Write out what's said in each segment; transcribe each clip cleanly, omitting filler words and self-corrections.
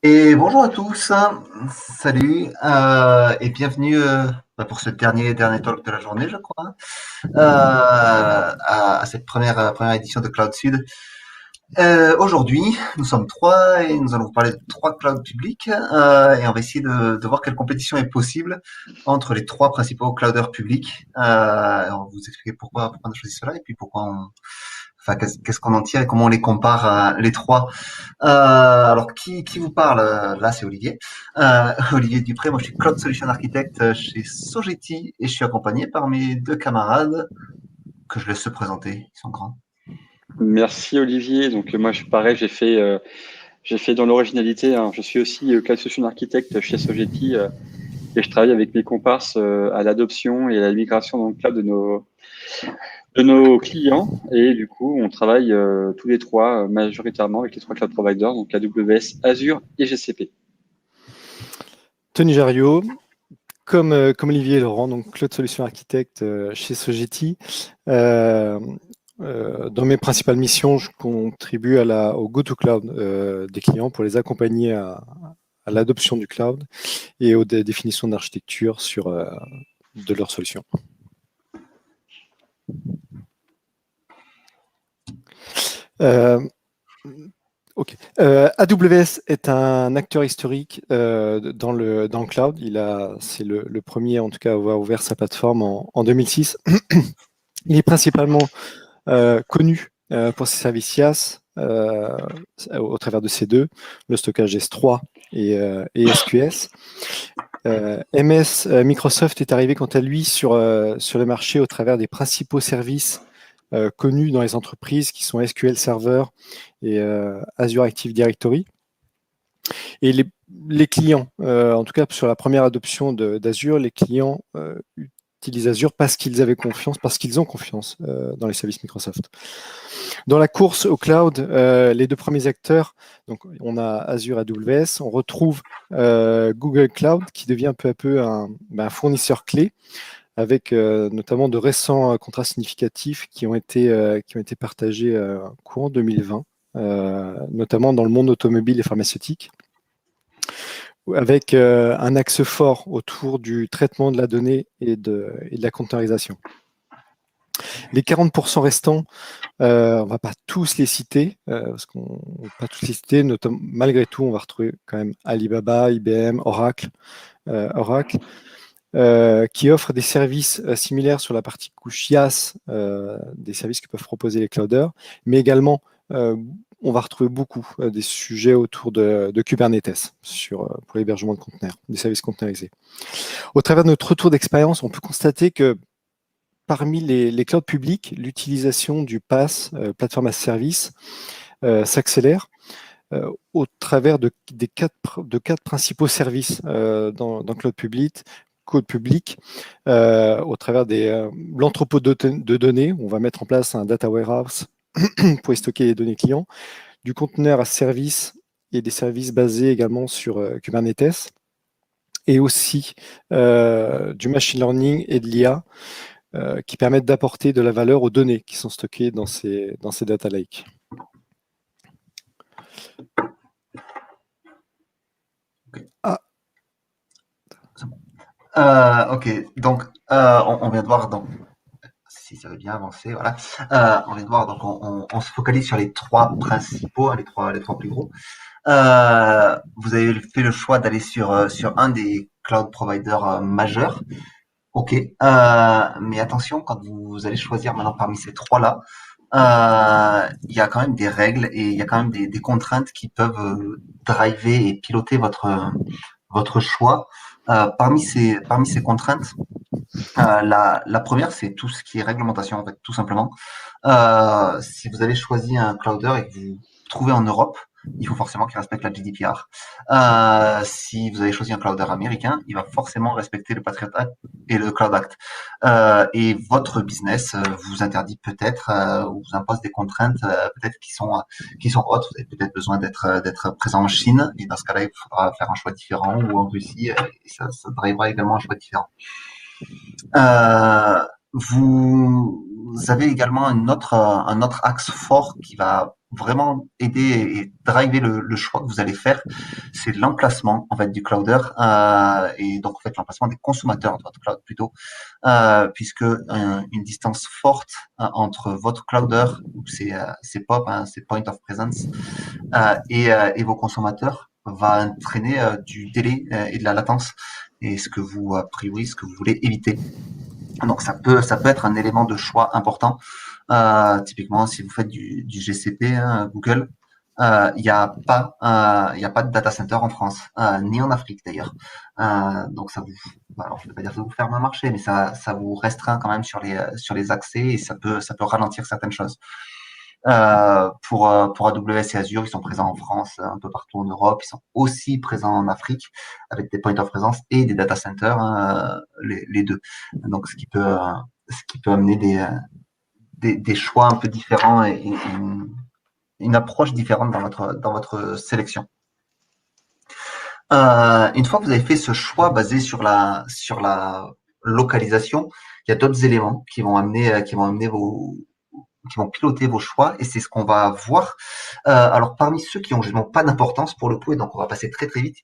Et bonjour à tous, salut et bienvenue pour ce dernier talk de la journée, je crois, à cette première édition de Cloud Sud. Aujourd'hui, nous sommes trois et nous allons vous parler de trois clouds publics et on va essayer de voir quelle compétition est possible entre les trois principaux clouders publics. On va vous expliquer pourquoi on a choisi cela et puis enfin, qu'est-ce qu'on en tire et comment on les compare les trois. Alors, qui vous parle là, c'est Olivier. Olivier Dupré, moi je suis Cloud Solution Architect chez Sogeti et je suis accompagné par mes deux camarades que je laisse se présenter, ils sont grands. Merci Olivier. Donc moi je pareil, j'ai fait dans l'originalité, hein. Je suis aussi Cloud Solution Architect chez Sogeti et je travaille avec mes comparses à l'adoption et à la migration dans le cloud de nos clients. Et du coup, on travaille tous les trois majoritairement avec les trois cloud providers, donc AWS, Azure et GCP. Tony Jariot, comme Olivier et Laurent, donc Cloud Solution Architect chez Sogeti. Dans mes principales missions, je contribue au go-to-cloud des clients pour les accompagner à l'adoption du cloud et aux définitions d'architecture de leurs solutions. AWS est un acteur historique dans le cloud. C'est le premier, en tout cas, à avoir ouvert sa plateforme en 2006. Il est principalement connu pour ses services IaaS au travers de ces deux, le stockage S3 et SQS. Microsoft est arrivé quant à lui sur le marché au travers des principaux services connus dans les entreprises qui sont SQL Server et Azure Active Directory. Et les clients, en tout cas sur la première adoption d'Azure, les clients utilisent Azure parce qu'ils ont confiance dans les services Microsoft. Dans la course au cloud, les deux premiers acteurs, donc on a Azure AWS, on retrouve Google Cloud qui devient peu à peu un fournisseur clé avec notamment de récents contrats significatifs qui ont été partagés courant 2020, notamment dans le monde automobile et pharmaceutique, avec un axe fort autour du traitement de la donnée et de la containerisation. Les 40% restants, on ne va pas tous les citer, parce qu'on va pas tous les citer, malgré tout, on va retrouver quand même Alibaba, IBM, Oracle, qui offrent des services similaires sur la partie couche IaaS, des services que peuvent proposer les clouders, mais également, on va retrouver beaucoup des sujets autour de Kubernetes pour l'hébergement de conteneurs, des services containerisés. Au travers de notre retour d'expérience, on peut constater que parmi les clouds publics, l'utilisation du PaaS, plateforme as a service, s'accélère au travers de quatre principaux services dans cloud public, au travers de l'entrepôt de données. On va mettre en place un data warehouse pour y stocker les données clients, du conteneur as service et des services basés également sur Kubernetes, et aussi du machine learning et de l'IA qui permettent d'apporter de la valeur aux données qui sont stockées dans ces data lakes. Ok, donc on vient de voir donc si ça veut bien avancer, voilà. On vient de voir donc on se focalise sur les trois principaux, les trois plus gros. Vous avez fait le choix d'aller sur un des cloud providers majeurs. Ok, mais attention quand vous allez choisir maintenant parmi ces trois-là, il y a quand même des règles et il y a quand même des contraintes qui peuvent driver et piloter votre choix. Parmi ces contraintes, la première, c'est tout ce qui est réglementation, en fait, tout simplement. Si vous avez choisi un clouder et que vous vous trouvez en Europe, il faut forcément qu'il respecte la GDPR. Si vous avez choisi un clouder américain, il va forcément respecter le Patriot Act et le Cloud Act. Et votre business vous interdit peut-être ou vous impose des contraintes peut-être qui sont autres. Vous avez peut-être besoin d'être présent en Chine et dans ce cas-là, il faudra faire un choix différent ou en Russie et ça drivera également un choix différent. Vous avez également un autre axe fort qui va vraiment aider et driver le choix que vous allez faire, c'est l'emplacement en fait du clouder et donc en fait l'emplacement des consommateurs de votre cloud plutôt, puisque une distance forte entre votre clouder, c'est POP, hein, c'est Point of Presence, et vos consommateurs va entraîner du délai et de la latence, et ce que vous a priori ce que vous voulez éviter. Donc ça peut être un élément de choix important. Typiquement, si vous faites du GCP, hein, Google, il y a pas de data center en France, ni en Afrique d'ailleurs. Donc ça vous, alors je ne vais pas dire que ça vous ferme un marché, mais ça vous restreint quand même sur les accès et ça peut ralentir certaines choses. Pour AWS et Azure, ils sont présents en France, un peu partout en Europe. Ils sont aussi présents en Afrique avec des points of presence et des data centers, hein, les deux. Donc, ce qui peut amener des choix un peu différents et une approche différente dans votre sélection. Une fois que vous avez fait ce choix basé sur la localisation, il y a d'autres éléments qui vont piloter vos choix et c'est ce qu'on va voir. Alors parmi ceux qui ont justement pas d'importance pour le coup et donc on va passer très très vite,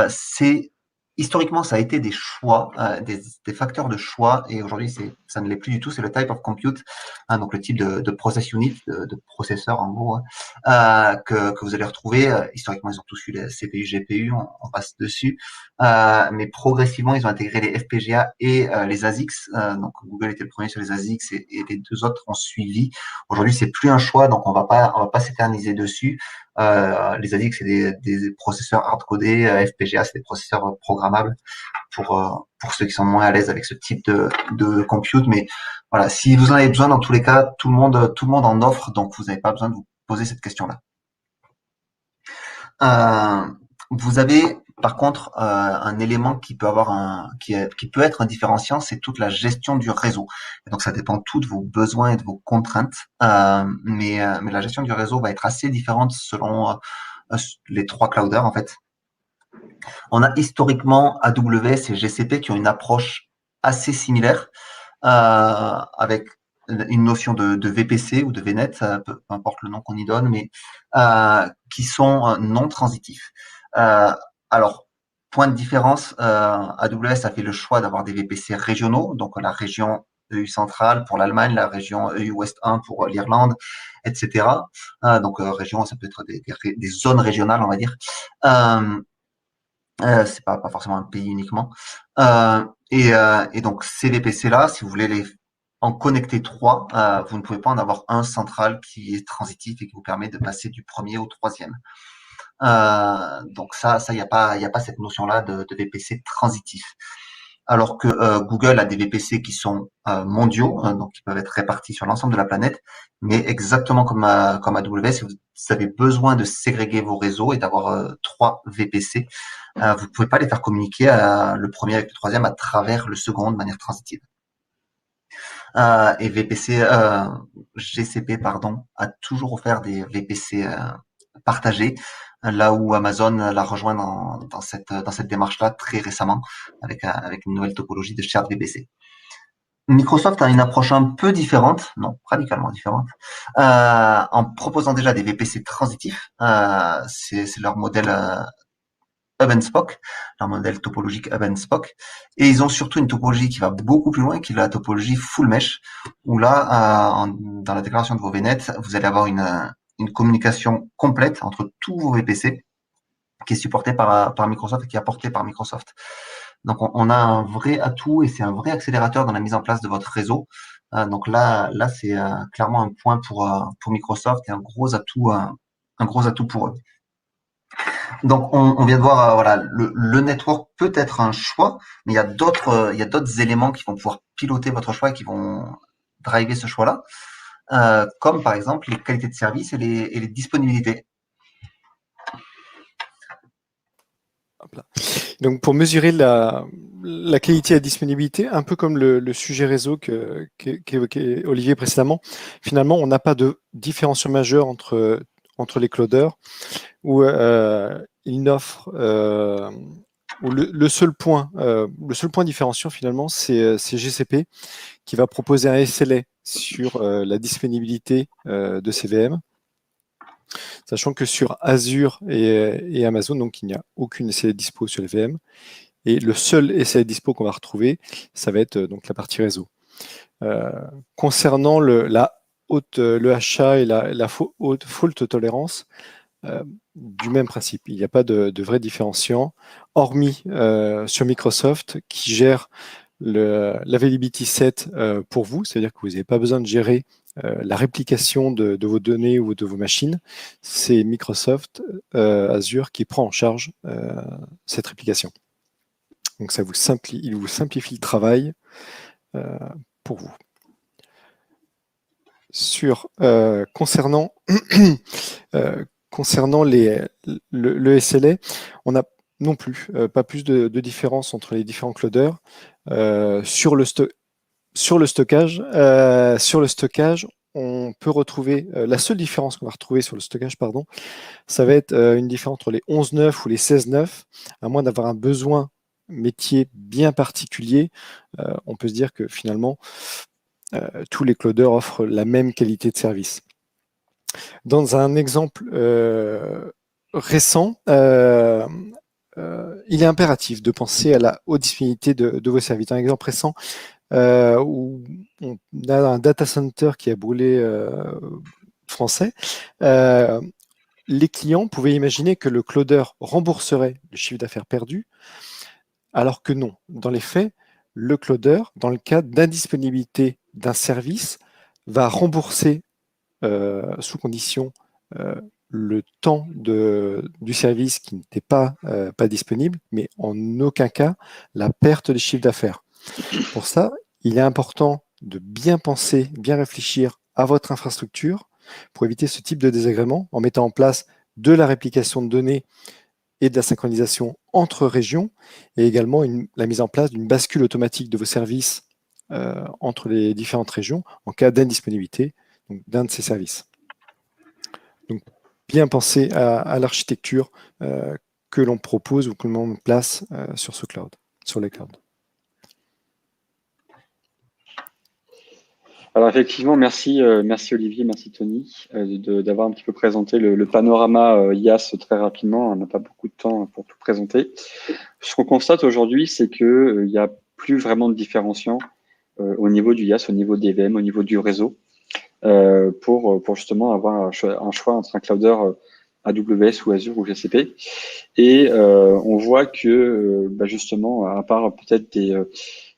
c'est historiquement ça a été des choix, des facteurs de choix et aujourd'hui ça ne l'est plus du tout. C'est le type of compute, hein, donc le type de process unit, de processeur en gros, que vous allez retrouver. Historiquement ils ont tous eu les CPU, GPU, on passe dessus, mais progressivement ils ont intégré les FPGA et les ASICs. Donc Google était le premier sur les ASICs et les deux autres ont suivi. Aujourd'hui c'est plus un choix, donc on va pas s'éterniser dessus. Les ASICs c'est des processeurs hard-codés, FPGA c'est des processeurs programmables pour ceux qui sont moins à l'aise avec ce type de compute. Mais voilà, si vous en avez besoin, dans tous les cas, tout le monde en offre, donc vous n'avez pas besoin de vous poser cette question-là. Vous avez par contre un élément qui peut être un différenciant, c'est toute la gestion du réseau. Et donc ça dépend tout de vos besoins et de vos contraintes, mais la gestion du réseau va être assez différente selon les trois clouders en fait. On a historiquement AWS et GCP qui ont une approche assez similaire, avec une notion de VPC ou de VNet, peu importe le nom qu'on y donne, mais qui sont non transitifs. Alors, point de différence, AWS a fait le choix d'avoir des VPC régionaux, donc la région EU centrale pour l'Allemagne, la région EU Ouest 1 pour l'Irlande, etc. Donc région, ça peut être des zones régionales, on va dire. C'est pas forcément un pays uniquement. Et donc ces VPC-là, si vous voulez en connecter trois, vous ne pouvez pas en avoir un central qui est transitif et qui vous permet de passer du premier au troisième. Donc ça, il n'y a pas cette notion-là de VPC transitif. Alors que Google a des VPC qui sont mondiaux, donc qui peuvent être répartis sur l'ensemble de la planète, mais exactement comme AWS, si vous avez besoin de ségréguer vos réseaux et d'avoir 3 VPC, vous pouvez pas les faire communiquer le premier avec le troisième à travers le second de manière transitive. Et GCP pardon, a toujours offert des VPC partagés, là où Amazon l'a rejoint dans cette démarche-là très récemment avec une nouvelle topologie de shared VPC. Microsoft a une approche un peu différente, non, radicalement différente, en proposant déjà des VPC transitifs. C'est leur modèle Hub and Spoke, leur modèle topologique Hub and Spoke. Et ils ont surtout une topologie qui va beaucoup plus loin, qui est la topologie full mesh, où là, dans la déclaration de vos VNet, vous allez avoir une communication complète entre tous vos VPC, qui est supportée par Microsoft et qui est apportée par Microsoft. Donc, on a un vrai atout et c'est un vrai accélérateur dans la mise en place de votre réseau. Donc là, c'est clairement un point pour Microsoft et un gros atout pour eux. Donc, on vient de voir, voilà, le network peut être un choix, mais il y a d'autres éléments qui vont pouvoir piloter votre choix et qui vont driver ce choix-là, comme par exemple les qualités de service et les disponibilités. Donc, pour mesurer la qualité et la disponibilité, un peu comme le sujet réseau qu'évoquait Olivier précédemment, finalement, on n'a pas de différenciation majeure entre les clouders, où il n'offre où le seul point différenciant finalement, c'est GCP qui va proposer un SLA sur la disponibilité de ces VM, Sachant que sur Azure et Amazon, donc il n'y a aucune SLA dispo sur les VM. Et le seul SLA dispo qu'on va retrouver, ça va être donc la partie réseau. Concernant le HA et la fault tolérance, du même principe. Il n'y a pas de vrai différenciant, hormis sur Microsoft qui gère l'availability set pour vous, c'est-à-dire que vous n'avez pas besoin de gérer la réplication de vos données ou de vos machines. C'est Microsoft Azure qui prend en charge cette réplication. Donc il vous simplifie le travail pour vous. Concernant le SLA, on n'a non plus pas plus de différence entre les différents clouders. Sur le stockage, on peut retrouver la seule différence qu'on va retrouver sur le stockage, ça va être une différence entre les 11.9 ou les 16.9, à moins d'avoir un besoin métier bien particulier. On peut se dire que finalement, tous les clouders offrent la même qualité de service. Dans un exemple récent, il est impératif de penser à la haute disponibilité de vos services. Un exemple récent où on a un data center qui a brûlé français. Les clients pouvaient imaginer que le cloudeur rembourserait le chiffre d'affaires perdu, alors que non. Dans les faits, le cloudeur, dans le cas d'indisponibilité d'un service, va rembourser sous condition le temps du service qui n'était pas disponible, mais en aucun cas la perte des chiffres d'affaires. Pour ça, il est important de bien penser, bien réfléchir à votre infrastructure pour éviter ce type de désagrément en mettant en place de la réplication de données et de la synchronisation entre régions et également la mise en place d'une bascule automatique de vos services entre les différentes régions en cas d'indisponibilité d'un de ces services. Donc, bien penser à l'architecture que l'on propose ou que l'on met en place sur les clouds. Alors effectivement, merci Olivier, merci Tony d'avoir un petit peu présenté le panorama IaaS très rapidement. On n'a pas beaucoup de temps pour tout présenter. Ce qu'on constate aujourd'hui, c'est que il n'y a plus vraiment de différenciant au niveau du IaaS, au niveau des VM, au niveau du réseau, pour justement avoir un choix entre un clouder AWS ou Azure ou GCP. Et on voit que justement, à part peut-être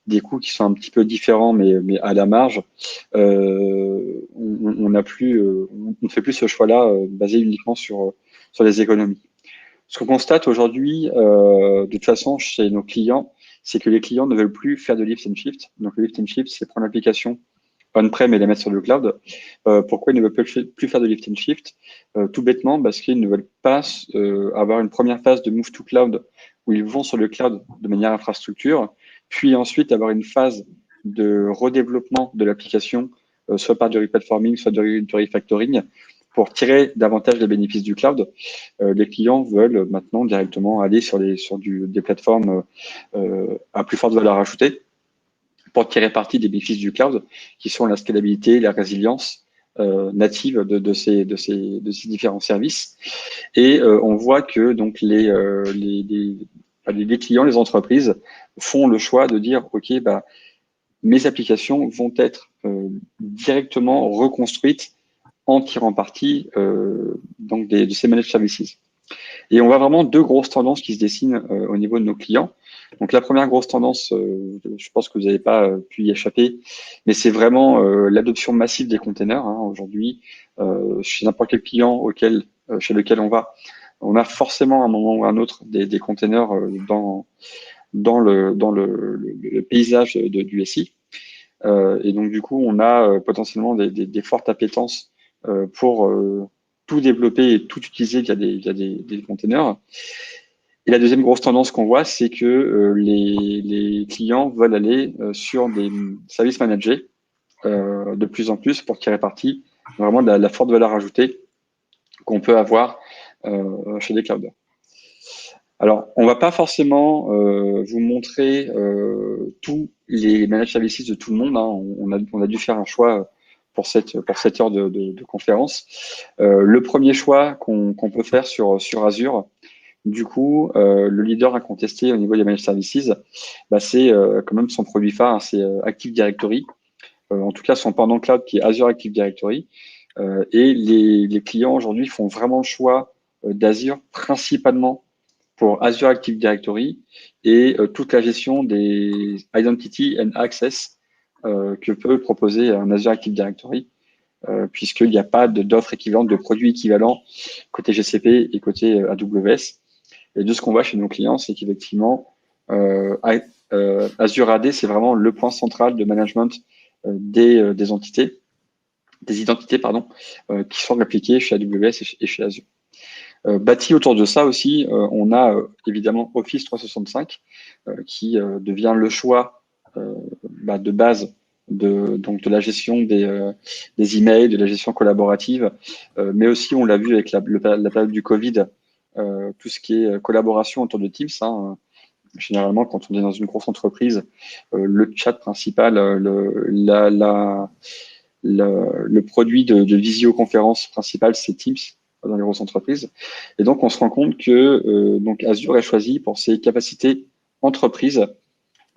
des coûts qui sont un petit peu différents, mais à la marge, on ne fait plus ce choix-là basé uniquement sur les économies. Ce qu'on constate aujourd'hui, de toute façon, chez nos clients, c'est que les clients ne veulent plus faire de lift and shift. Donc, le lift and shift, c'est prendre l'application on-prem et la mettre sur le cloud. Pourquoi ils ne veulent plus faire de lift and shift? Tout bêtement, parce qu'ils ne veulent pas avoir une première phase de move to cloud où ils vont sur le cloud de manière infrastructure, puis ensuite avoir une phase de redéveloppement de l'application, soit par du replatforming, soit du refactoring, pour tirer davantage les bénéfices du cloud. Les clients veulent maintenant directement aller sur des plateformes à plus forte valeur ajoutée pour tirer parti des bénéfices du cloud, qui sont la scalabilité, la résilience native de ces différents services. Et on voit que donc les clients, les entreprises font le choix de dire ok, mes applications vont être directement reconstruites en tirant parti donc de ces managed services. Et on voit vraiment deux grosses tendances qui se dessinent au niveau de nos clients. Donc la première grosse tendance, je pense que vous n'avez pas pu y échapper, mais c'est vraiment l'adoption massive des containers. Aujourd'hui, chez n'importe quel client chez lequel on a forcément à un moment ou à un autre des containers dans le paysage du SI. Et donc du coup, on a potentiellement des fortes appétences pour tout développer et tout utiliser via des containers. Et la deuxième grosse tendance qu'on voit, c'est que les clients veulent aller sur des services managés de plus en plus pour tirer parti vraiment de la forte valeur ajoutée qu'on peut avoir chez des clouders. Alors, on va pas forcément vous montrer tous les managed services de tout le monde. On a dû faire un choix pour cette heure de conférence. Le premier choix qu'on peut faire sur Azure, du coup, le leader incontesté au niveau des managed services, c'est quand même son produit phare, hein, c'est Active Directory. En tout cas, son pendant cloud qui est Azure Active Directory. Et les clients aujourd'hui font vraiment le choix d'Azure principalement pour Azure Active Directory et toute la gestion des Identity and Access que peut proposer un Azure Active Directory, puisqu'il n'y a pas d'offre équivalente, de produits équivalents côté GCP et côté AWS. Et de ce qu'on voit chez nos clients, c'est qu'effectivement, Azure AD, c'est vraiment le point central de management des entités, des identités, pardon, qui sont appliquées chez AWS et chez Azure. Bâti autour de ça aussi, on a évidemment Office 365 qui devient le choix de base donc de la gestion des emails, de la gestion collaborative, mais aussi on l'a vu avec la période du Covid, tout ce qui est collaboration autour de Teams. Hein, généralement, quand on est dans une grosse entreprise, le chat principal, le produit de visioconférence principal, c'est Teams dans les grosses entreprises. Et donc, on se rend compte que donc Azure est choisi pour ses capacités entreprise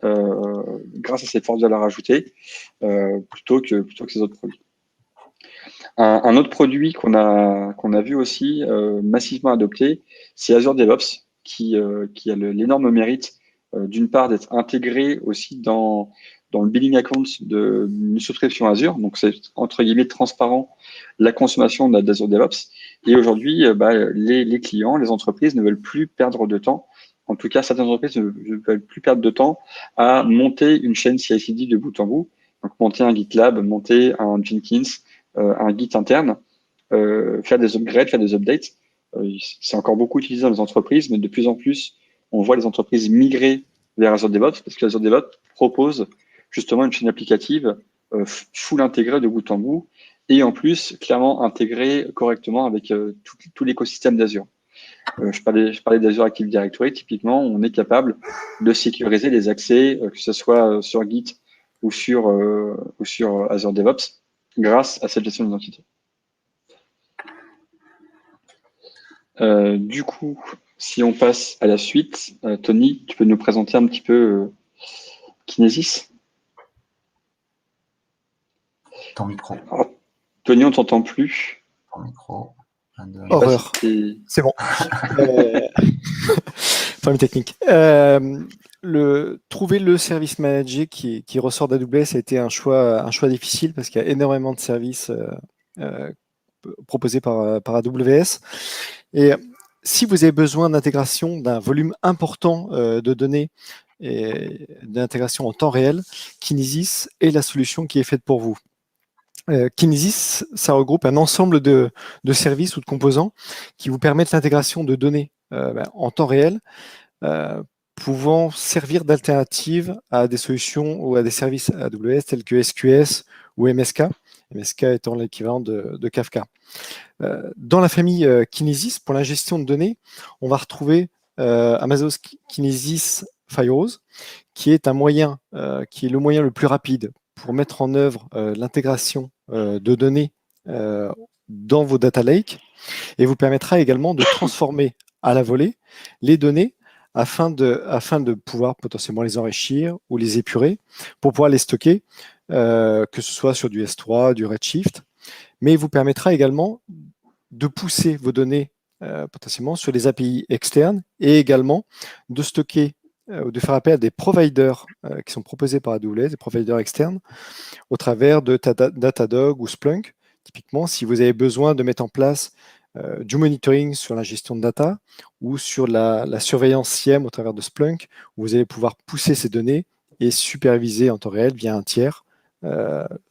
grâce à ses forces de valeur ajoutée plutôt que ses autres produits. Un autre produit qu'on a vu aussi massivement adopté, c'est Azure DevOps, qui a l'énorme mérite d'une part d'être intégré aussi dans le billing account d'une souscription Azure. Donc, c'est entre guillemets transparent la consommation d'Azure DevOps. Et aujourd'hui, les clients, les entreprises ne veulent plus perdre de temps. En tout cas, certaines entreprises ne veulent plus perdre de temps à monter une chaîne CI/CD de bout en bout. Donc, monter un GitLab, monter un Jenkins, un Git interne, faire des upgrades, faire des updates. C'est encore beaucoup utilisé dans les entreprises, mais de plus en plus, on voit les entreprises migrer vers Azure DevOps parce que Azure DevOps propose justement une chaîne applicative full intégrée de bout en bout et en plus clairement intégrée correctement avec tout l'écosystème d'Azure. Je parlais d'Azure Active Directory. Typiquement, on est capable de sécuriser les accès, que ce soit sur Git ou sur Azure DevOps, grâce à cette gestion d'identité. Du coup, si on passe à la suite, Tony, tu peux nous présenter un petit peu Kinesis? Ton micro. Alors, Tony, on t'entend plus. Ton micro. Horreur. C'est bon. Problème technique. Trouver le service manager qui ressort d'AWS a été un choix difficile parce qu'il y a énormément de services proposés par AWS. Et si vous avez besoin d'intégration d'un volume important de données et d'intégration en temps réel, Kinesis est la solution qui est faite pour vous. Kinesis, ça regroupe un ensemble de services ou de composants qui vous permettent l'intégration de données en temps réel, pouvant servir d'alternative à des solutions ou à des services AWS tels que SQS ou MSK, MSK étant l'équivalent de Kafka. Dans la famille Kinesis, pour la gestion de données, on va retrouver Amazon Kinesis Firehose, qui est le moyen le plus rapide pour mettre en œuvre l'intégration de données dans vos data lakes et vous permettra également de transformer à la volée les données afin de pouvoir potentiellement les enrichir ou les épurer pour pouvoir les stocker, que ce soit sur du S3, du Redshift, mais il vous permettra également de pousser vos données potentiellement sur les API externes et également de stocker ou de faire appel à des providers qui sont proposés par AWS, des providers externes, au travers de Datadog ou Splunk. Typiquement, si vous avez besoin de mettre en place du monitoring sur la gestion de data ou sur la surveillance SIEM au travers de Splunk, vous allez pouvoir pousser ces données et superviser en temps réel via un tiers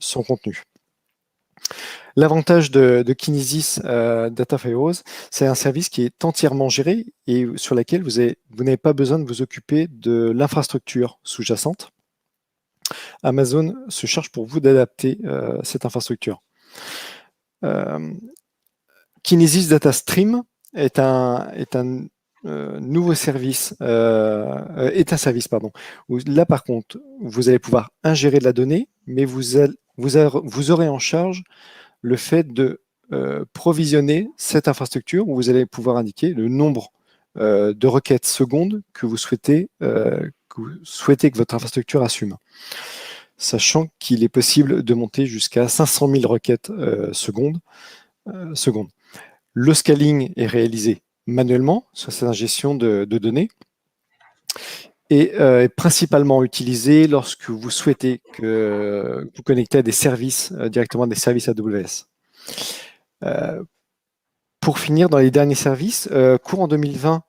son contenu. L'avantage de Kinesis Data Firehose, c'est un service qui est entièrement géré et sur lequel vous n'avez pas besoin de vous occuper de l'infrastructure sous-jacente. Amazon se charge pour vous d'adapter cette infrastructure. Kinesis Data Stream est un nouveau service, où là par contre, vous allez pouvoir ingérer de la donnée, mais vous vous aurez en charge le fait de provisionner cette infrastructure où vous allez pouvoir indiquer le nombre de requêtes secondes que vous souhaitez que votre infrastructure assume. Sachant qu'il est possible de monter jusqu'à 500 000 requêtes secondes. Le scaling est réalisé manuellement sur cette ingestion de données et est principalement utilisé lorsque vous souhaitez que vous connectez à des services, directement à des services AWS. Pour finir, dans les derniers services, courant 2020,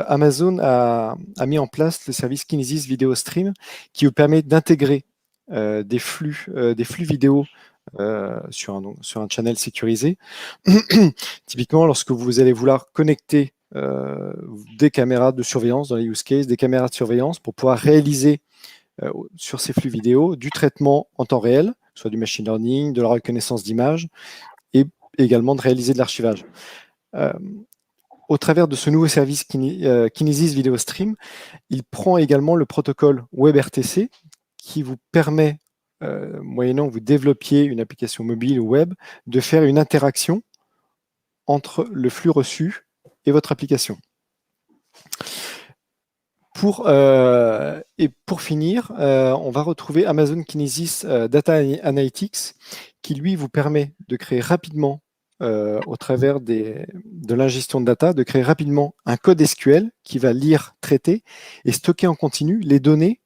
Amazon a mis en place le service Kinesis Video Stream qui vous permet d'intégrer des flux vidéo sur un channel sécurisé. Typiquement, lorsque vous allez vouloir connecter des caméras de surveillance dans les use cases, des caméras de surveillance pour pouvoir réaliser sur ces flux vidéo du traitement en temps réel, soit du machine learning, de la reconnaissance d'images, et également de réaliser de l'archivage. Au travers de ce nouveau service Kinesis Video Stream, il prend également le protocole WebRTC qui vous permet, moyennant que vous développiez une application mobile ou web, de faire une interaction entre le flux reçu et votre application. Pour finir, on va retrouver Amazon Kinesis Data Analytics qui, lui, vous permet de créer rapidement, au travers de l'ingestion de data, de créer rapidement un code SQL qui va lire, traiter et stocker en continu les données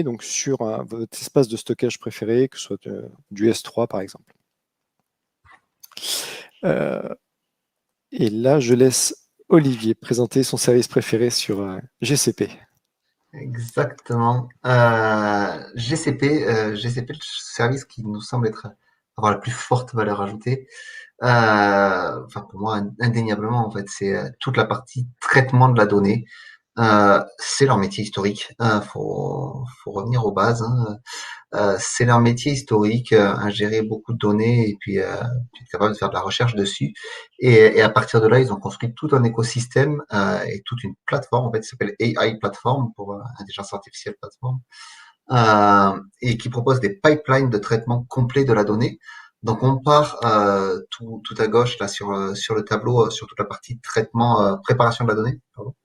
donc sur votre espace de stockage préféré, que ce soit du S3 par exemple. Et là, je laisse Olivier présenter son service préféré sur GCP. Exactement. GCP, le service qui nous semble avoir la plus forte valeur ajoutée. Enfin, pour moi, indéniablement, en fait, c'est toute la partie traitement de la donnée. C'est leur métier historique. Faut revenir aux bases. C'est leur métier historique, à gérer beaucoup de données et puis être capable de faire de la recherche dessus. Et à partir de là, ils ont construit tout un écosystème et toute une plateforme en fait qui s'appelle AI Platform pour intelligence artificielle plateforme et qui propose des pipelines de traitement complet de la donnée. Donc on part tout à gauche là sur le tableau sur toute la partie traitement préparation de la donnée. Pardon.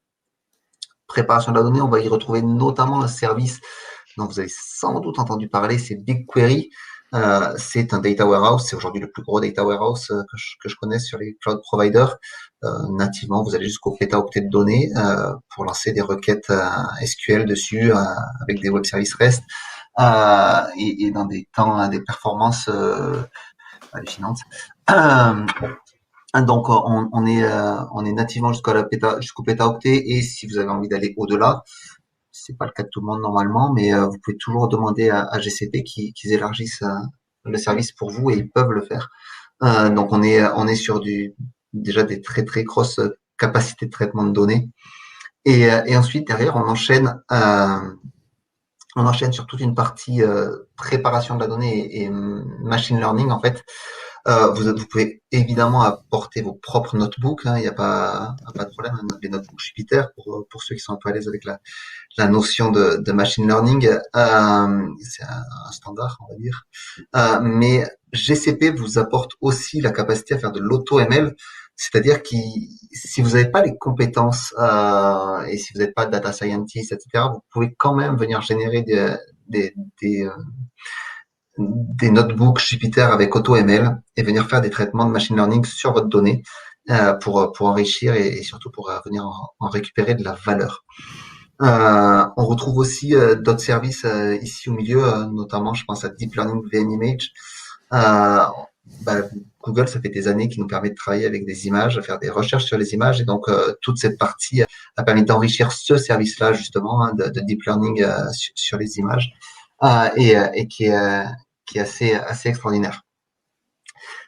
Préparation de la donnée, on va y retrouver notamment un service dont vous avez sans doute entendu parler, c'est BigQuery. C'est un data warehouse, c'est aujourd'hui le plus gros data warehouse que je connaisse sur les cloud providers. Nativement, vous allez jusqu'au pétaoctet de données pour lancer des requêtes SQL dessus avec des web services REST et dans des temps, des performances hallucinantes. Donc on est nativement jusqu'au pétaoctet et si vous avez envie d'aller au-delà, c'est pas le cas de tout le monde normalement, mais vous pouvez toujours demander à GCP qu'ils élargissent le service pour vous et ils peuvent le faire. Donc on est sur déjà des très très grosses capacités de traitement de données et ensuite derrière on enchaîne sur toute une partie préparation de la donnée et machine learning en fait. Vous pouvez évidemment apporter vos propres notebooks, il n'y a pas de problème. Les notebooks Jupyter pour ceux qui sont un peu à l'aise avec la notion de machine learning, c'est un standard, on va dire. Mais GCP vous apporte aussi la capacité à faire de l'auto-ML, c'est-à-dire que si vous n'avez pas les compétences et si vous n'êtes pas data scientist, etc., vous pouvez quand même venir générer des notebooks Jupyter avec AutoML et venir faire des traitements de machine learning sur votre donnée pour enrichir et surtout pour venir en récupérer de la valeur. On retrouve aussi d'autres services ici au milieu, notamment je pense à Deep Learning VNImage. Google, ça fait des années qu'il nous permet de travailler avec des images, de faire des recherches sur les images et donc toute cette partie a permis d'enrichir ce service-là justement de Deep Learning sur les images et qui est assez extraordinaire.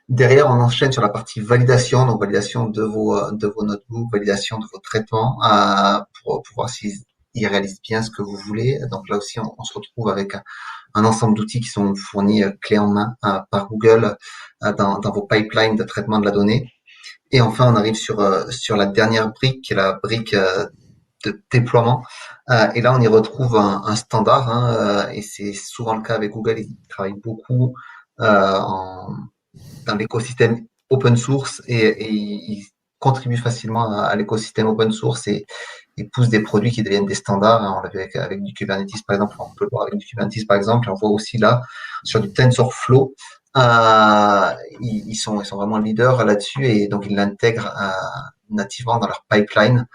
Derrière, on enchaîne sur la partie validation, donc validation de vos notebooks, validation de vos traitements pour voir s'ils réalisent bien ce que vous voulez. Donc là aussi, on se retrouve avec un ensemble d'outils qui sont fournis clé en main par Google dans vos pipelines de traitement de la donnée. Et enfin, on arrive sur la dernière brique, qui est la brique de déploiement. Et là, on y retrouve un standard, hein, et c'est souvent le cas avec Google. Ils travaillent beaucoup dans l'écosystème open source et ils contribuent facilement à l'écosystème open source et poussent des produits qui deviennent des standards. On l'a vu avec du Kubernetes, par exemple. On peut le voir avec du Kubernetes, par exemple. Et on voit aussi là, sur du TensorFlow, ils sont vraiment leaders là-dessus et donc ils l'intègrent nativement dans leur pipeline.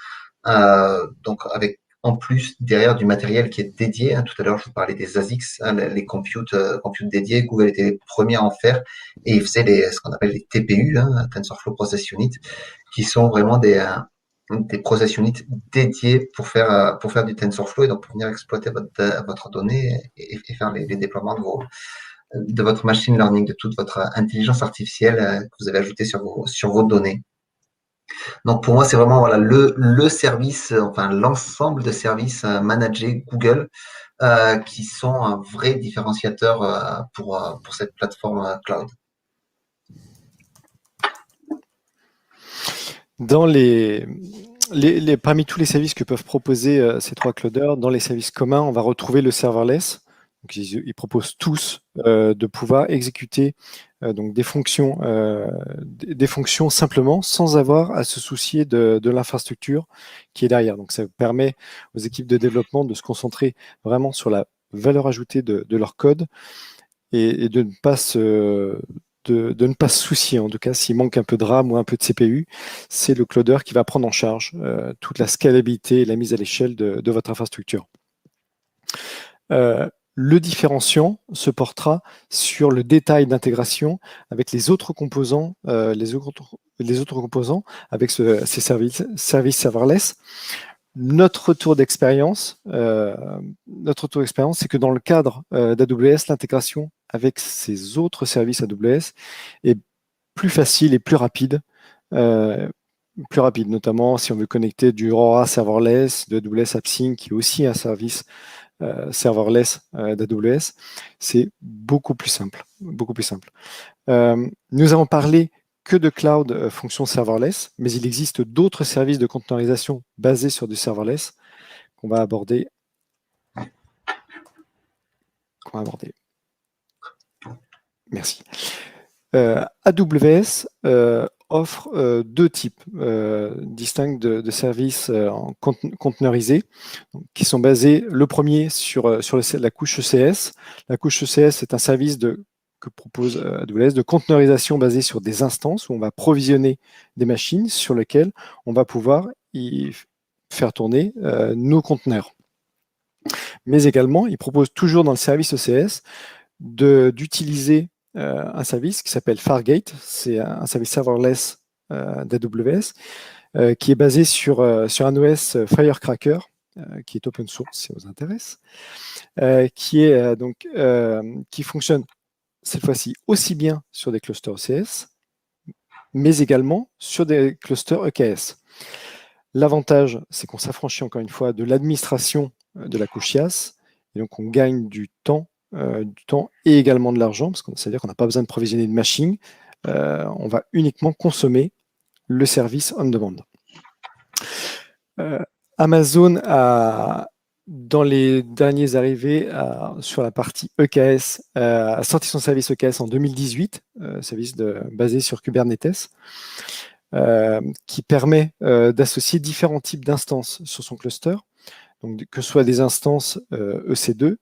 Donc avec en plus derrière du matériel qui est dédié. Hein, tout à l'heure, je vous parlais des ASICs, hein, les computes dédiés. Google était les premiers à en faire et ils faisaient ce qu'on appelle les TPU, hein, TensorFlow Process Unit, qui sont vraiment des process units dédiés pour faire du TensorFlow et donc pour venir exploiter votre donnée et faire les déploiements de votre machine learning, de toute votre intelligence artificielle que vous avez ajoutée sur vos données. Donc pour moi, c'est vraiment voilà, le service, enfin l'ensemble de services managés Google qui sont un vrai différenciateur pour cette plateforme cloud. Dans parmi tous les services que peuvent proposer ces trois clouders, dans les services communs, on va retrouver le serverless. Donc, ils proposent tous de pouvoir exécuter donc des fonctions simplement sans avoir à se soucier de l'infrastructure qui est derrière. Donc, ça permet aux équipes de développement de se concentrer vraiment sur la valeur ajoutée de leur code et de ne pas se soucier, en tout cas, s'il manque un peu de RAM ou un peu de CPU, c'est le cloudeur qui va prendre en charge toute la scalabilité et la mise à l'échelle de votre infrastructure. Le différenciant se portera sur le détail d'intégration avec les autres composants, les autres composants avec ces services serverless. Notre retour d'expérience, c'est que dans le cadre d'AWS, l'intégration avec ces autres services AWS est plus facile et plus rapide. Notamment si on veut connecter du Aurora Serverless, de AWS AppSync, qui est aussi un service serverless d'AWS, c'est beaucoup plus simple. Nous avons parlé que de cloud fonction serverless, mais il existe d'autres services de containerisation basés sur du serverless qu'on va aborder. Merci. AWS offre deux types distincts de services conteneurisés qui sont basés, le premier sur la couche ECS. La couche ECS est un service que propose AWS de conteneurisation basé sur des instances où on va provisionner des machines sur lesquelles on va pouvoir y faire tourner nos conteneurs. Mais également, il propose toujours dans le service ECS d'utiliser un service qui s'appelle Fargate, c'est un service serverless d'AWS qui est basé sur un OS Firecracker qui est open source si ça vous intéresse, qui fonctionne cette fois-ci aussi bien sur des clusters ECS, mais également sur des clusters EKS. L'avantage, c'est qu'on s'affranchit encore une fois de l'administration de la couche IaaS, et donc on gagne du temps et également de l'argent, parce que ça veut dire qu'on n'a pas besoin de provisionner de machines, on va uniquement consommer le service on-demand. Amazon a, dans les derniers arrivés sur la partie EKS, a sorti son service EKS en 2018, service basé sur Kubernetes, qui permet d'associer différents types d'instances sur son cluster, donc que ce soit des instances EC2,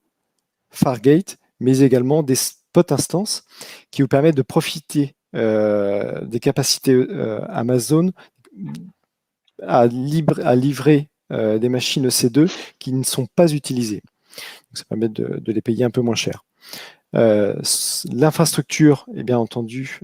Fargate, mais également des spot instances qui vous permettent de profiter des capacités Amazon à livrer des machines EC2 qui ne sont pas utilisées. Donc, ça permet de les payer un peu moins cher. L'infrastructure est bien entendu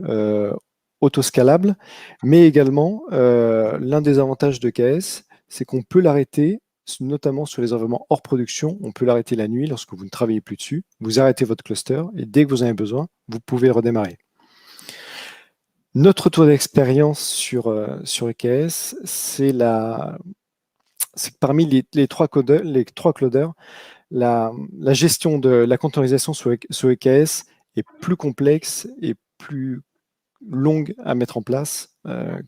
autoscalable, mais également l'un des avantages de KS, c'est qu'on peut l'arrêter, notamment sur les environnements hors production, on peut l'arrêter la nuit lorsque vous ne travaillez plus dessus, vous arrêtez votre cluster et dès que vous en avez besoin, vous pouvez le redémarrer. Notre retour d'expérience sur EKS, c'est que parmi les trois clouders, la gestion de la containerisation sur EKS est plus complexe et plus longue à mettre en place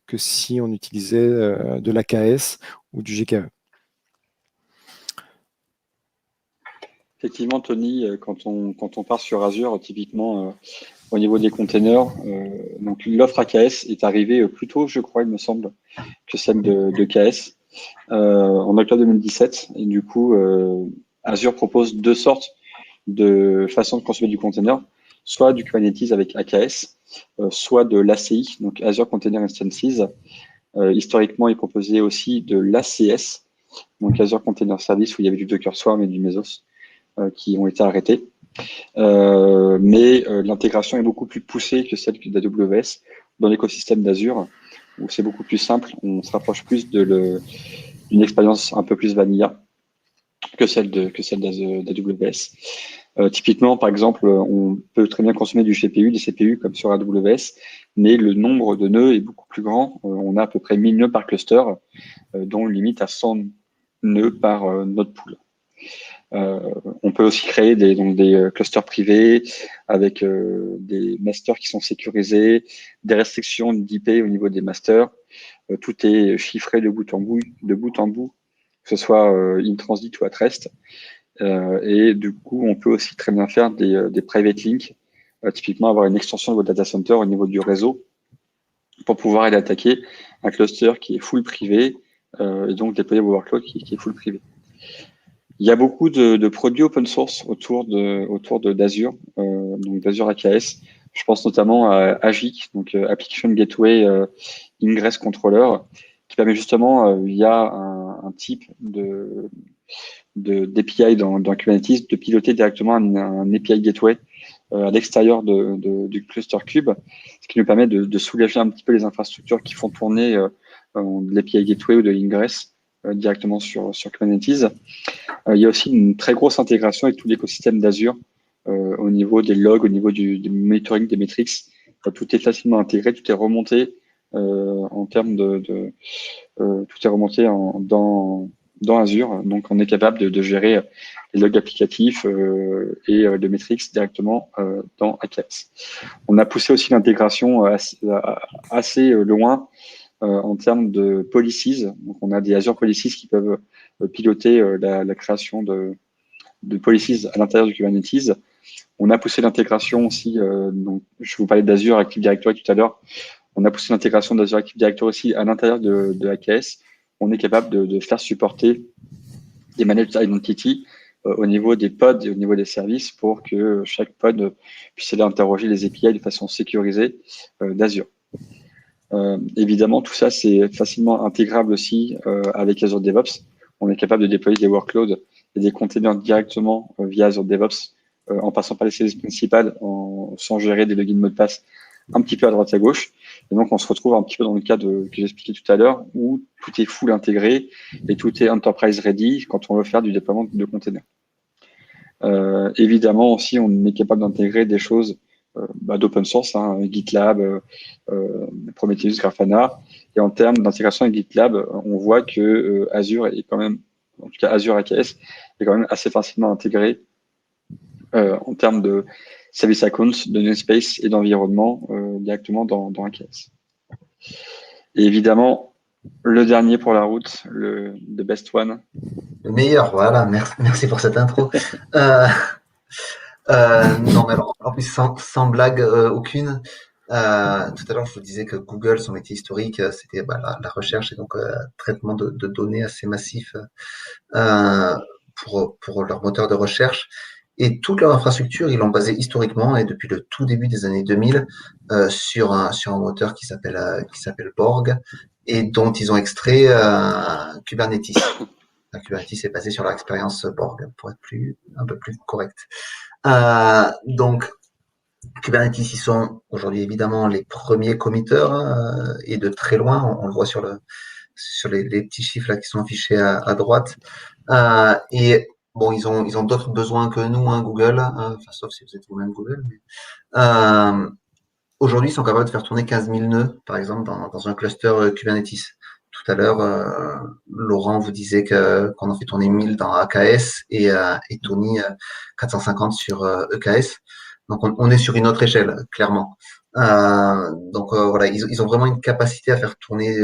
que si on utilisait de l'AKS ou du GKE. Effectivement, Tony, quand on part sur Azure, typiquement au niveau des containers, donc l'offre AKS est arrivée plus tôt, je crois, il me semble, que celle de KS en octobre 2017. Et du coup, Azure propose deux sortes de façons de consommer du container, soit du Kubernetes avec AKS, soit de l'ACI, donc Azure Container Instances. Historiquement, ils proposaient aussi de l'ACS, donc Azure Container Service, où il y avait du Docker Swarm et du Mesos, qui ont été arrêtés. Mais l'intégration est beaucoup plus poussée que celle d'AWS dans l'écosystème d'Azure, où c'est beaucoup plus simple. On se rapproche plus d'une expérience un peu plus vanilla que celle d'AWS. Typiquement, par exemple, on peut très bien consommer du GPU, des CPU comme sur AWS, mais le nombre de nœuds est beaucoup plus grand. On a à peu près 1000 nœuds par cluster, dont limite à 100 nœuds par node pool. On peut aussi créer des clusters privés avec des masters qui sont sécurisés, des restrictions d'IP au niveau des masters. Tout est chiffré de bout en bout, que ce soit in-transit ou at rest. Et du coup, on peut aussi très bien faire des private links, typiquement avoir une extension de votre data center au niveau du réseau pour pouvoir aller attaquer un cluster qui est full privé et donc déployer vos workloads qui est full privé. Il y a beaucoup de produits open source autour d'Azure, donc d'Azure AKS. Je pense notamment à AGIC, donc Application Gateway Ingress Controller, qui permet justement, via un type d'API dans Kubernetes, de piloter directement un API Gateway à l'extérieur du cluster Kube, ce qui nous permet de soulager un petit peu les infrastructures qui font tourner de l'API Gateway ou de l'Ingress directement sur Kubernetes. Il y a aussi une très grosse intégration avec tout l'écosystème d'Azure au niveau des logs, au niveau du monitoring des metrics. Tout est facilement intégré, tout est remonté en termes tout est remonté dans Azure. Donc, on est capable de gérer les logs applicatifs et de metrics directement dans AKS. On a poussé aussi l'intégration assez loin en termes de policies. Donc, on a des Azure Policies qui peuvent piloter la création de policies à l'intérieur du Kubernetes. On a poussé l'intégration aussi, donc je vous parlais d'Azure Active Directory tout à l'heure, on a poussé l'intégration d'Azure Active Directory aussi à l'intérieur de AKS. On est capable de faire supporter des managed identity au niveau des pods et au niveau des services pour que chaque pod puisse aller interroger les API de façon sécurisée d'Azure. Évidemment, tout ça, c'est facilement intégrable aussi avec Azure DevOps. On est capable de déployer des workloads et des containers directement via Azure DevOps en passant par les services principales, sans gérer des logins mots de passe un petit peu à droite à gauche. Et donc, on se retrouve un petit peu dans le cas que j'expliquais tout à l'heure, où tout est full intégré et tout est enterprise ready quand on veut faire du déploiement de containers. Évidemment, aussi, on est capable d'intégrer des choses d'open source, GitLab, Prometheus, Grafana. Et en termes d'intégration avec GitLab, on voit que Azure est quand même, en tout cas Azure AKS, est quand même assez facilement intégré en termes de service accounts, de namespace et d'environnement directement dans AKS. Et évidemment, le dernier pour la route, the best one. Le meilleur, voilà, merci pour cette intro. Non, mais alors, en plus, sans blague aucune, tout à l'heure, je vous disais que Google, son métier historique, c'était la recherche et donc traitement de données assez massif pour leur moteur de recherche. Et toute leur infrastructure, ils l'ont basée historiquement et depuis le tout début des années 2000 sur un moteur qui s'appelle Borg et dont ils ont extrait Kubernetes. Kubernetes est basé sur leur expérience Borg pour être un peu plus correct. Donc Kubernetes, ils sont aujourd'hui évidemment les premiers committeurs et de très loin, on le voit sur les petits chiffres là qui sont affichés à droite. Et bon, ils ont d'autres besoins que nous, Google, sauf si vous êtes vous-même Google. Mais, aujourd'hui, ils sont capables de faire tourner 15 000 nœuds, par exemple, dans un cluster Kubernetes. Tout à l'heure, Laurent vous disait qu'on en fait tourner 1000 dans AKS et Tony 450 sur EKS. Donc, on est sur une autre échelle, clairement. Donc, voilà, ils ont vraiment une capacité à faire tourner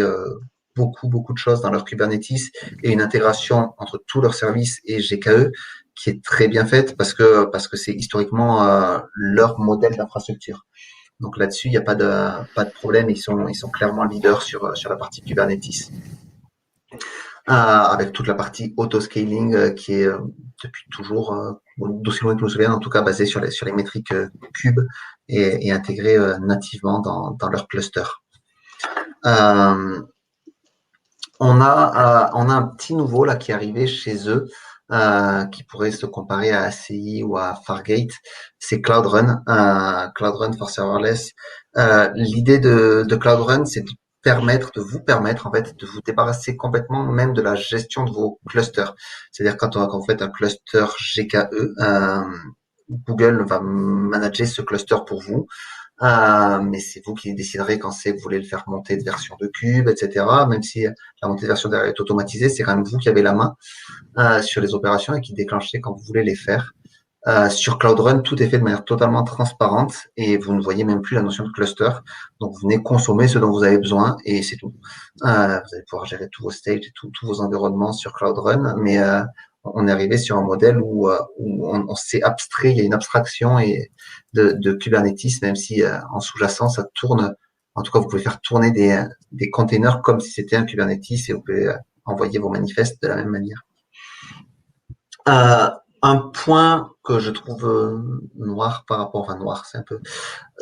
beaucoup de choses dans leur Kubernetes et une intégration entre tous leurs services et GKE qui est très bien faite parce que c'est historiquement leur modèle d'infrastructure. Donc là-dessus, il n'y a pas de problème. Ils sont clairement leaders sur la partie Kubernetes. Avec toute la partie auto-scaling qui est depuis toujours, d'aussi loin que je me souviens, en tout cas basée sur les métriques cubes et intégrée nativement dans leur cluster. On a un petit nouveau là qui est arrivé chez eux, qui pourrait se comparer à ACI ou à Fargate, c'est Cloud Run, Cloud Run for Serverless. L'idée de Cloud Run, c'est de vous permettre en fait de vous débarrasser complètement même de la gestion de vos clusters. C'est-à-dire quand vous faites un cluster GKE, Google va manager ce cluster pour vous. Mais c'est vous qui déciderez quand c'est que vous voulez le faire monter de version de cube, etc. Même si la montée de version derrière est automatisée, c'est quand même vous qui avez la main sur les opérations et qui déclenchez quand vous voulez les faire. Sur Cloud Run, tout est fait de manière totalement transparente et vous ne voyez même plus la notion de cluster. Donc, vous venez consommer ce dont vous avez besoin et c'est tout. Vous allez pouvoir gérer tous vos stages et tous vos environnements sur Cloud Run, mais on est arrivé sur un modèle où on s'est abstrait, il y a une abstraction de Kubernetes, même si en sous-jacent, ça tourne. En tout cas, vous pouvez faire tourner des containers comme si c'était un Kubernetes et vous pouvez envoyer vos manifestes de la même manière. Un point que je trouve noir par rapport, enfin noir, c'est un peu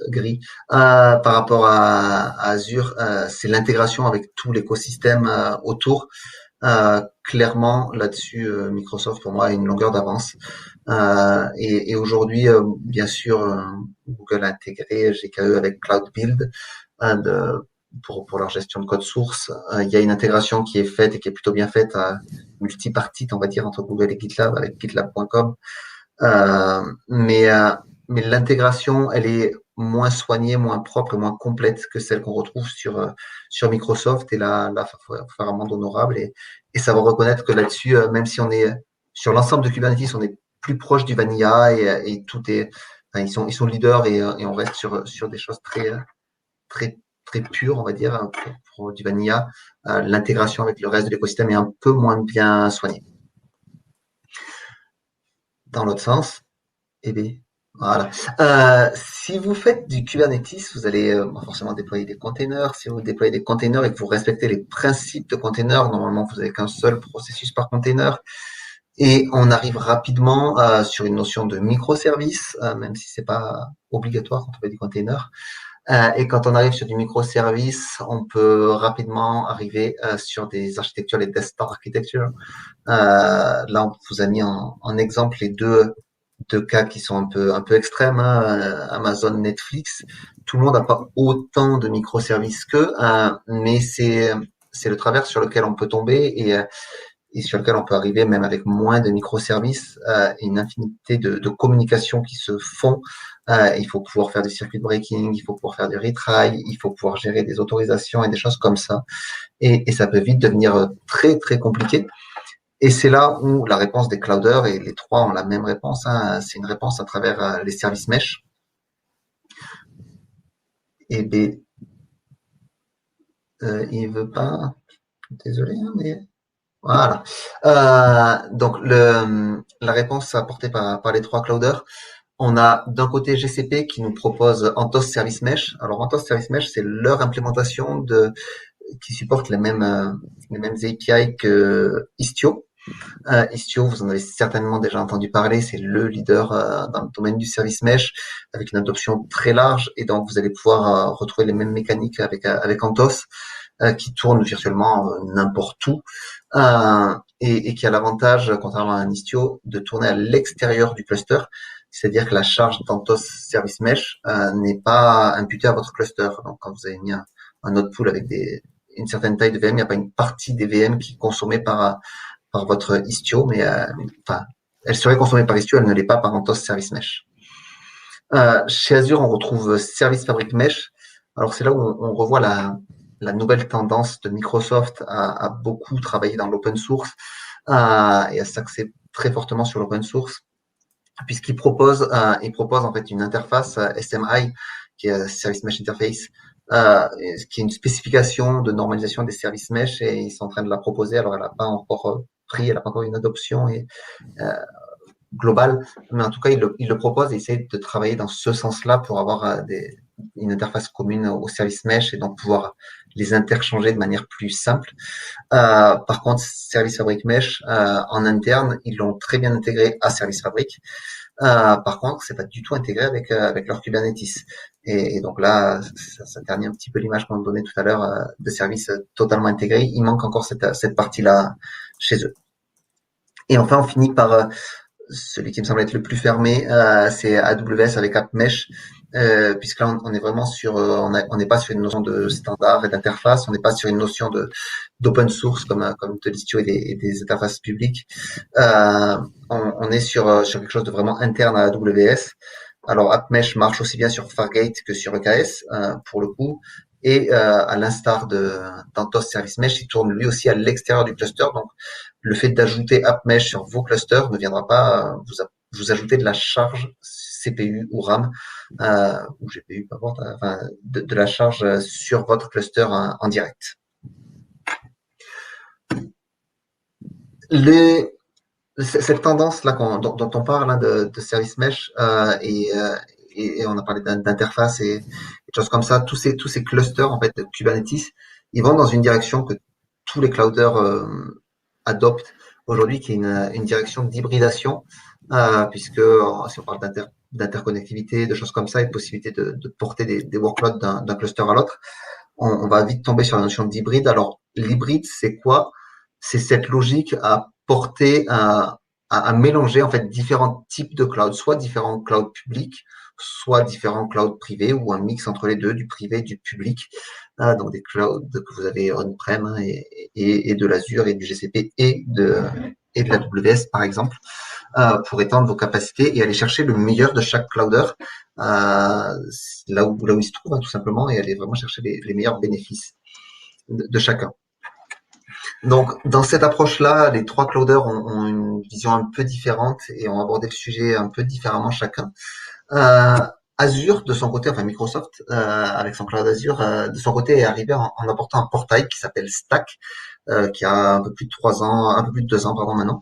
gris, par rapport à Azure, c'est l'intégration avec tout l'écosystème autour. Clairement, là-dessus, Microsoft, pour moi, a une longueur d'avance. Et aujourd'hui, bien sûr, Google a intégré GKE avec Cloud Build pour leur gestion de code source. Il y a une intégration qui est faite et qui est plutôt bien faite, multipartite, on va dire, entre Google et GitLab, avec GitLab.com. Mais l'intégration, elle est moins soignée, moins propre et moins complète que celle qu'on retrouve sur Microsoft. Et là, faut faire un monde honorable et savoir reconnaître que là-dessus, même si on est sur l'ensemble de Kubernetes, on est plus proche du vanilla et tout est, enfin, ils sont leaders et on reste sur des choses très pures, on va dire, pour du vanilla. L'intégration avec le reste de l'écosystème est un peu moins bien soignée. Dans l'autre sens, eh bien, voilà. Si vous faites du Kubernetes, vous allez forcément déployer des containers. Si vous déployez des containers et que vous respectez les principes de containers, normalement, vous n'avez qu'un seul processus par container. Et on arrive rapidement sur une notion de microservice, même si c'est pas obligatoire quand on fait du container. Et quand on arrive sur du microservice, on peut rapidement arriver sur des architectures, les Death Star Architecture. Là, on vous a mis en exemple les deux cas qui sont un peu extrêmes, hein, Amazon, Netflix. Tout le monde n'a pas autant de microservices qu'eux, mais c'est le travers sur lequel on peut tomber et sur lequel on peut arriver même avec moins de microservices, une infinité de communications qui se font. Il faut pouvoir faire du circuit breaking, il faut pouvoir faire du retry, il faut pouvoir gérer des autorisations et des choses comme ça. Et ça peut vite devenir très très compliqué. Et c'est là où la réponse des clouders, et les trois ont la même réponse, hein, c'est une réponse à travers les services mesh. Et B, il veut pas, désolé, hein, mais voilà. Donc la réponse apportée par les trois clouders, on a d'un côté GCP qui nous propose Anthos Service Mesh. Alors Anthos Service Mesh, c'est leur implémentation qui supporte les mêmes API que Istio. Istio, vous en avez certainement déjà entendu parler, c'est le leader dans le domaine du service mesh, avec une adoption très large, et donc vous allez pouvoir retrouver les mêmes mécaniques avec Anthos, qui tourne virtuellement n'importe où, et qui a l'avantage, contrairement à un Istio, de tourner à l'extérieur du cluster, c'est-à-dire que la charge d'Anthos Service Mesh n'est pas imputée à votre cluster. Donc quand vous avez mis un autre pool avec une certaine taille de VM, il n'y a pas une partie des VM qui est consommée par votre Istio, mais enfin, elle serait consommée par Istio, elle ne l'est pas par Anthos Service Mesh. Chez Azure, on retrouve Service Fabric Mesh. Alors c'est là où on revoit la nouvelle tendance de Microsoft à beaucoup travailler dans l'open source et à s'axer très fortement sur l'open source, puisqu'il propose en fait une interface SMI, qui est Service Mesh Interface, qui est une spécification de normalisation des services mesh, et ils sont en train de la proposer. Alors elle n'a pas encore elle n'a pas encore une adoption et global, mais en tout cas, il le propose et essaie de travailler dans ce sens-là pour avoir une interface commune au service mesh et donc pouvoir les interchanger de manière plus simple. Par contre, Service Fabric Mesh, en interne, ils l'ont très bien intégré à Service Fabric. Par contre, c'est pas du tout intégré avec leur Kubernetes. Et donc là, ça ternit un petit peu l'image qu'on donnait tout à l'heure de services totalement intégrés. Il manque encore cette partie-là chez eux. Et enfin, on finit par celui qui me semble être le plus fermé, c'est AWS avec AppMesh, puisque là on est vraiment sur, on n'est pas sur une notion de standard et d'interface, on n'est pas sur une notion d'open source comme Telistio et des interfaces publiques. On est sur quelque chose de vraiment interne à AWS. Alors AppMesh marche aussi bien sur Fargate que sur EKS pour le coup. Et à l'instar d'Anthos Service Mesh, il tourne lui aussi à l'extérieur du cluster. Donc le fait d'ajouter AppMesh sur vos clusters ne viendra pas vous ajouter de la charge CPU ou RAM ou GPU, peu importe, enfin, de la charge sur votre cluster en direct. Cette tendance là dont on parle hein, de service mesh et on a parlé d'interface et de choses comme ça, tous ces clusters en fait de Kubernetes, ils vont dans une direction que tous les clouders adoptent aujourd'hui, qui est une direction d'hybridation, puisque si on parle d'interconnectivité, de choses comme ça, et de possibilité de porter des workloads d'un cluster à l'autre, on va vite tomber sur la notion d'hybride. Alors l'hybride, c'est quoi? C'est cette logique à porter, à mélanger en fait différents types de clouds, soit différents clouds publics, soit différents clouds privés ou un mix entre les deux, du privé et du public. Donc des clouds que vous avez on-prem hein, et de l'Azure et du GCP et de l'AWS par exemple, pour étendre vos capacités et aller chercher le meilleur de chaque clouder là où il se trouve hein, tout simplement et aller vraiment chercher les meilleurs bénéfices de chacun. Donc, dans cette approche-là, les trois clouders ont une vision un peu différente et ont abordé le sujet un peu différemment chacun. Azure, de son côté, enfin Microsoft, avec son cloud Azure, de son côté, est arrivé en apportant un portail qui s'appelle Stack, qui a un peu plus de 3 ans, un peu plus de 2 ans, pardon, maintenant.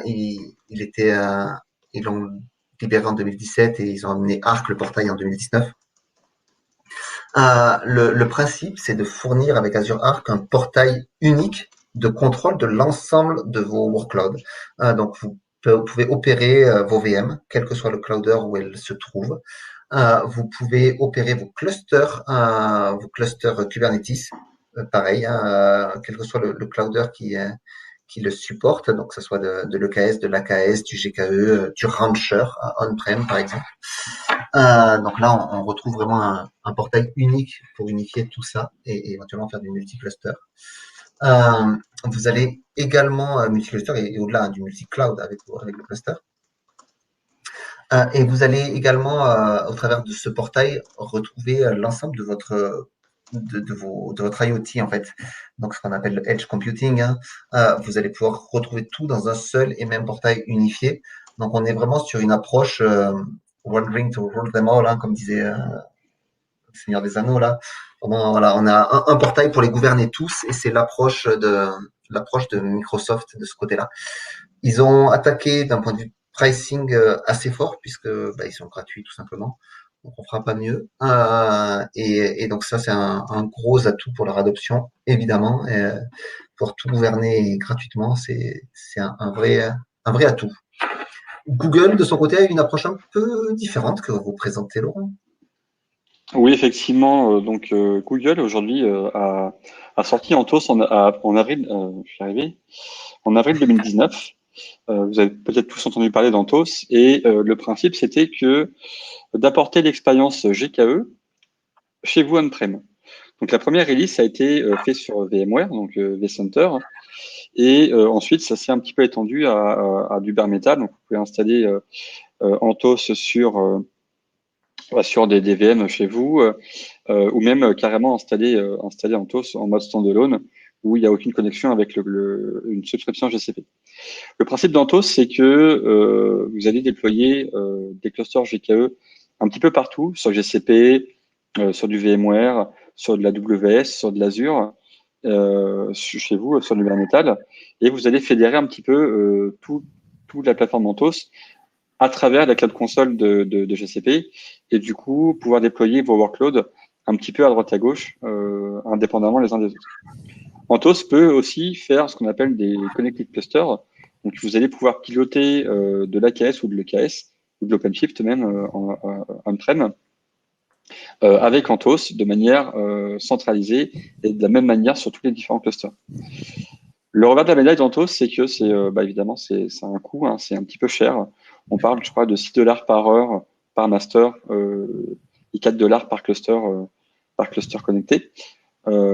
Ils l'ont libéré en 2017 et ils ont amené Arc, le portail, en 2019. Le principe, c'est de fournir avec Azure Arc un portail unique de contrôle de l'ensemble de vos workloads. Donc, vous pouvez opérer vos VM, quel que soit le clouder où elles se trouvent. Vous pouvez opérer vos clusters Kubernetes, pareil, quel que soit le clouder qui le supporte, donc que ce soit de l'EKS, de l'AKS, du GKE, du Rancher on-prem par exemple. Donc là, on retrouve vraiment un portail unique pour unifier tout ça et éventuellement faire du multi-cluster. Vous allez également multi-cluster et au-delà du multi-cloud avec le cluster. Et vous allez également, au travers de ce portail, retrouver l'ensemble de votre IoT en fait. Donc ce qu'on appelle le edge computing. Hein. Vous allez pouvoir retrouver tout dans un seul et même portail unifié. Donc on est vraiment sur une approche one ring to rule them all, hein, comme disait le Seigneur des Anneaux là. Vraiment, voilà, on a un portail pour les gouverner tous et c'est l'approche de Microsoft de ce côté-là. Ils ont attaqué d'un point de vue pricing assez fort puisque ils sont gratuits tout simplement. Donc on fera pas mieux. Et donc ça c'est un gros atout pour leur adoption évidemment. Pour tout gouverner gratuitement, c'est un vrai atout. Google de son côté a une approche un peu différente que vous présentez, Laurent. Oui, effectivement. Donc Google aujourd'hui a sorti Anthos en avril. Je suis arrivé en avril 2019. Vous avez peut-être tous entendu parler d'Anthos et le principe c'était que d'apporter l'expérience GKE chez vous on-prem. Donc la première release a été faite sur VMware, donc vCenter, et ensuite ça s'est un petit peu étendu à du bare metal. Donc vous pouvez installer Anthos sur des VM chez vous, ou même carrément installer Anthos en mode standalone où il n'y a aucune connexion avec une subscription GCP. Le principe d'Anthos, c'est que vous allez déployer des clusters GKE un petit peu partout, sur GCP, sur du VMware, sur de la AWS, sur de l'Azure, chez vous, sur du bare metal, et vous allez fédérer un petit peu tous toute la plateforme Anthos à travers la cloud console de GCP et du coup pouvoir déployer vos workloads un petit peu à droite à gauche, indépendamment les uns des autres. Anthos peut aussi faire ce qu'on appelle des connected clusters. Donc, vous allez pouvoir piloter de l'AKS ou de l'EKS ou de l'OpenShift même on-prem avec Anthos de manière centralisée et de la même manière sur tous les différents clusters. Le revers de la médaille d'Anthos, c'est que c'est évidemment c'est un coût, hein, c'est un petit peu cher. On parle, je crois, de $6 par heure par master et $4 par cluster connecté.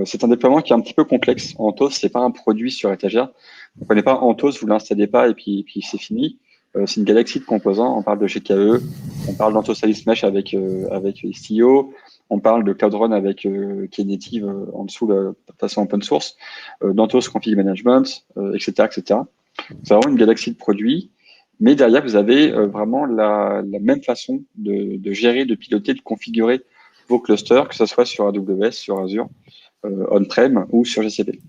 C'est un déploiement qui est un petit peu complexe. Anthos, c'est pas un produit sur étagère. Vous ne prenez pas Anthos, vous l'installez pas et puis c'est fini. C'est une galaxie de composants. On parle de GKE, on parle d'Anthos Alice Mesh avec Istio, on parle de Cloud Run avec qui est native en dessous de façon open source, d'Anthos Config Management, etc., etc. C'est vraiment une galaxie de produits. Mais derrière, vous avez vraiment la même façon de gérer, de piloter, de configurer vos clusters, que ce soit sur AWS, sur Azure, on-prem ou sur GCP.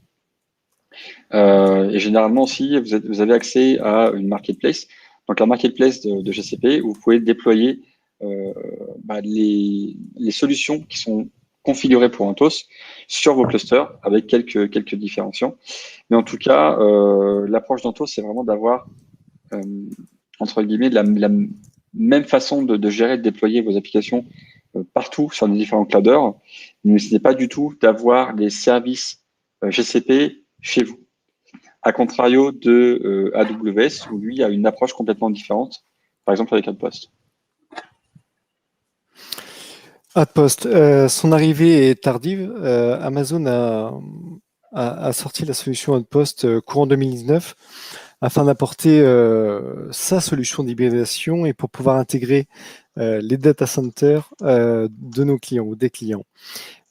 Et généralement aussi, vous avez accès à une marketplace. Donc la marketplace de GCP, où vous pouvez déployer les solutions qui sont configurées pour Anthos sur vos clusters avec quelques différenciations. Mais en tout cas, l'approche d'Anthos, c'est vraiment d'avoir entre guillemets la même façon de gérer et de déployer vos applications partout sur les différents clouders, mais ce n'est pas du tout d'avoir les services GCP chez vous. À contrario de AWS, où lui a une approche complètement différente, par exemple avec Outpost. Outpost, son arrivée est tardive. Amazon a sorti la solution Outpost courant 2019 afin d'apporter sa solution d'hybridation et pour pouvoir intégrer les data centers de nos clients ou des clients.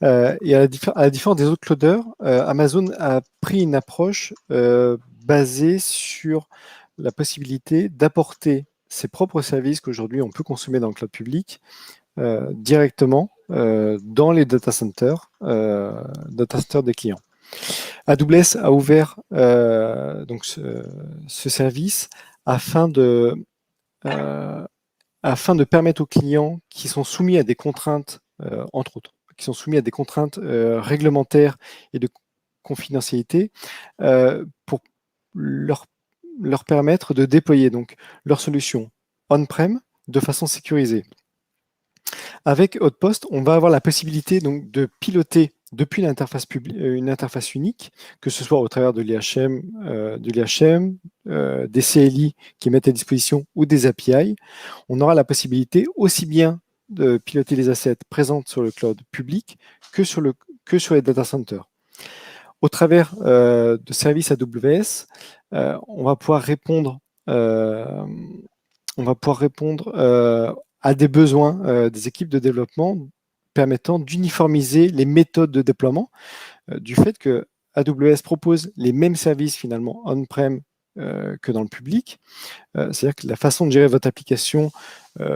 Et à la différence des autres clouders, Amazon a pris une approche basée sur la possibilité d'apporter ses propres services qu'aujourd'hui on peut consommer dans le cloud public directement dans les data centers des clients. AWS a ouvert donc ce service afin de permettre aux clients qui sont soumis à des contraintes, entre autres, qui sont soumis à des contraintes réglementaires et de confidentialité, pour leur permettre de déployer donc leur solution on-prem de façon sécurisée. Avec Outpost, on va avoir la possibilité donc de piloter depuis l'interface une interface unique, que ce soit au travers de l'IHM, des CLI qui mettent à disposition ou des API. On aura la possibilité aussi bien de piloter les assets présents sur le cloud public que sur les data centers. Au travers de services AWS, on va pouvoir répondre à des besoins des équipes de développement permettant d'uniformiser les méthodes de déploiement du fait que AWS propose les mêmes services finalement on-prem que dans le public. C'est-à-dire que la façon de gérer votre application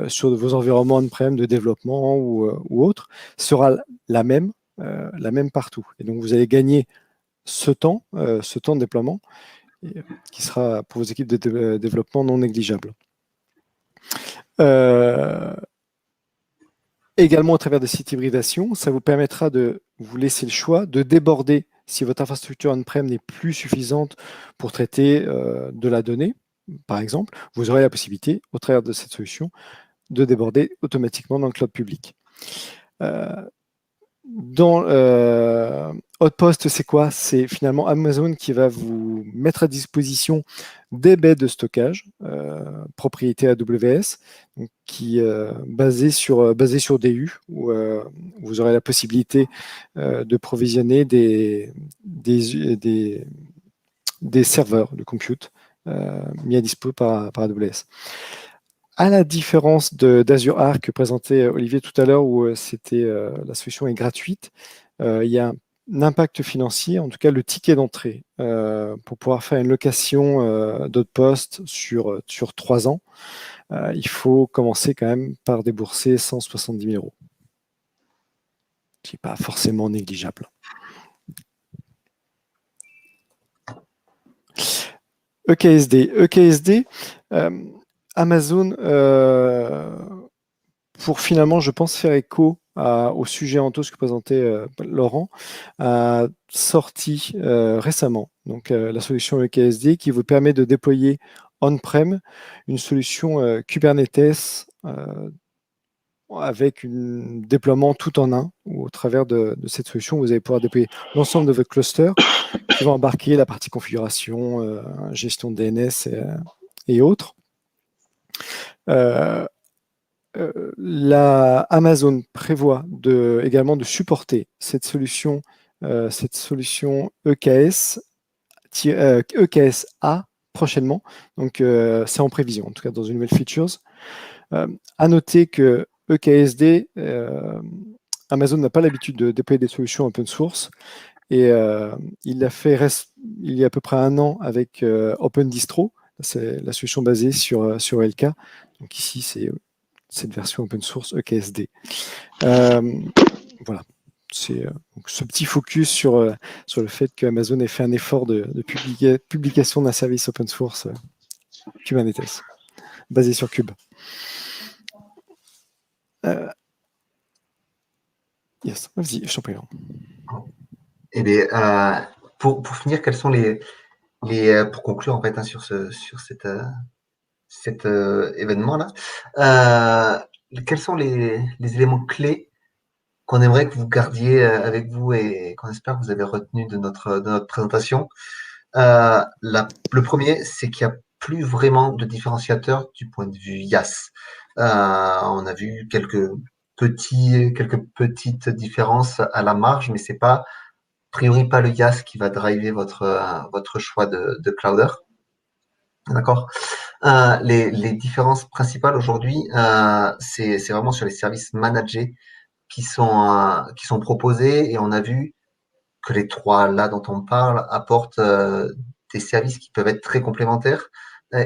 sur vos environnements on-prem de développement ou autre sera la même partout. Et donc vous allez gagner ce temps de déploiement qui sera pour vos équipes de développement non négligeable. Également, au travers de cette hybridation, ça vous permettra de vous laisser le choix de déborder si votre infrastructure on-prem n'est plus suffisante pour traiter de la donnée, par exemple. Vous aurez la possibilité, au travers de cette solution, de déborder automatiquement dans le cloud public. Dans Outpost, c'est quoi? C'est finalement Amazon qui va vous mettre à disposition des baies de stockage, propriété AWS, donc qui basé sur DU, où vous aurez la possibilité de provisionner des serveurs de compute mis à dispo par AWS. À la différence d'Azure Arc que présentait Olivier tout à l'heure, où la solution est gratuite, il y a un impact financier, en tout cas le ticket d'entrée, pour pouvoir faire une location d'Outpost sur 3 ans. Il faut commencer quand même par débourser 170 000 €, ce qui n'est pas forcément négligeable. EKSD. Amazon, pour finalement, je pense, faire écho au sujet en tout ce que présentait Laurent, a sorti récemment donc, la solution EKSD qui vous permet de déployer on-prem une solution Kubernetes avec un déploiement tout en un, où au travers de cette solution, vous allez pouvoir déployer l'ensemble de votre cluster qui va embarquer la partie configuration, gestion de DNS et autres. La Amazon prévoit également de supporter cette solution EKS, EKS-A prochainement. Donc, c'est en prévision, en tout cas dans une nouvelle features. À noter que EKSD, Amazon n'a pas l'habitude de déployer des solutions open source. Et il l'a fait il y a à peu près un an avec OpenDistro. C'est la solution basée sur LK. Donc ici, c'est cette version open source EKSD. Voilà. C'est donc ce petit focus sur le fait qu'Amazon ait fait un effort de publication d'un service open source Kubernetes, basé sur Kube. Yes, vas-y, je t'en prie. Eh bien, pour finir, quels sont pour conclure en fait sur cet événement-là, quels sont les éléments clés qu'on aimerait que vous gardiez avec vous et qu'on espère que vous avez retenu de notre présentation? Le premier, c'est qu'il n'y a plus vraiment de différenciateur du point de vue IaaS. On a vu quelques petites différences à la marge, mais c'est pas, a priori, pas le IaaS qui va driver votre choix de clouder. D'accord. Les différences principales aujourd'hui, c'est vraiment sur les services managés qui sont proposés, et on a vu que les trois là dont on parle apportent des services qui peuvent être très complémentaires,